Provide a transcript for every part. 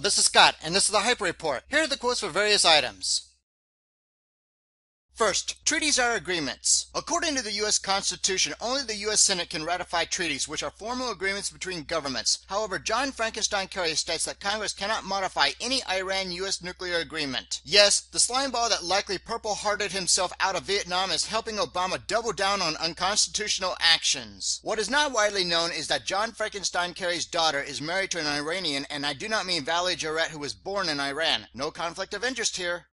this is Scott, and this is the Hyper Report. Here are the quotes for various items. First, treaties are agreements. According to the U.S. Constitution, only the U.S. Senate can ratify treaties, which are formal agreements between governments. However, John Frankenstein Kerry states that Congress cannot modify any Iran-U.S. nuclear agreement. Yes, the slimeball that likely purple-hearted himself out of Vietnam is helping Obama double down on unconstitutional actions. What is not widely known is that John Frankenstein Kerry's daughter is married to an Iranian, and I do not mean Valerie Jarrett, who was born in Iran. No conflict of interest here.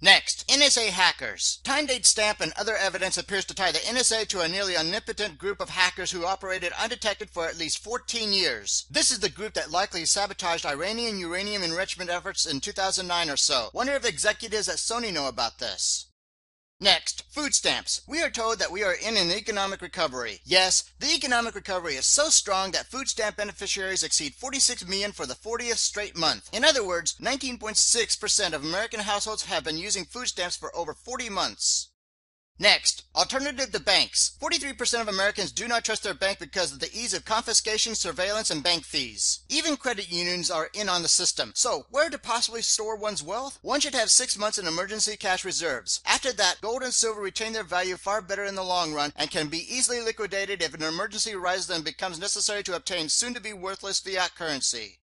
Next, NSA Hackers. Time date stamp and other evidence appears to tie the NSA to a nearly omnipotent group of hackers who operated undetected for at least 14 years. This is the group that likely sabotaged Iranian uranium enrichment efforts in 2009 or so. Wonder if executives at Sony know about this. Next, food stamps. We are told that we are in an economic recovery. Yes, the economic recovery is so strong that food stamp beneficiaries exceed 46 million for the 40th straight month. In other words, 19.6% of American households have been using food stamps for over 40 months. Next, alternative to banks. 43% of Americans do not trust their bank because of the ease of confiscation, surveillance, and bank fees. Even credit unions are in on the system. So, where to possibly store one's wealth? One should have 6 months in emergency cash reserves. After that, gold and silver retain their value far better in the long run and can be easily liquidated if an emergency arises and becomes necessary to obtain soon-to-be worthless fiat currency.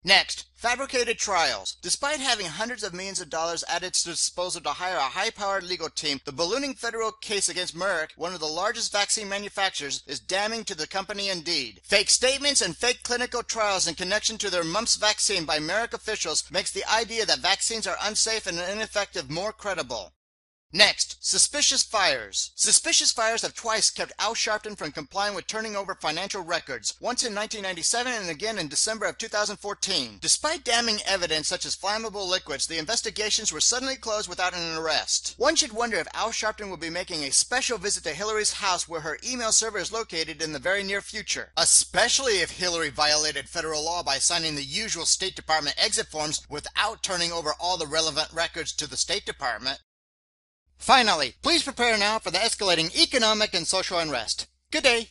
Next, fabricated trials. Despite having hundreds of millions of dollars at its disposal to hire a high-powered legal team, the ballooning federal case against Merck, one of the largest vaccine manufacturers, is damning to the company indeed. Fake statements and fake clinical trials in connection to their mumps vaccine by Merck officials makes the idea that vaccines are unsafe and ineffective more credible. Next, suspicious fires. Suspicious fires have twice kept Al Sharpton from complying with turning over financial records, once in 1997 and again in December of 2014. Despite damning evidence such as flammable liquids, the investigations were suddenly closed without an arrest. One should wonder if Al Sharpton will be making a special visit to Hillary's house where her email server is located in the very near future. Especially if Hillary violated federal law by signing the usual State Department exit forms without turning over all the relevant records to the State Department. Finally, please prepare now for the escalating economic and social unrest. Good day.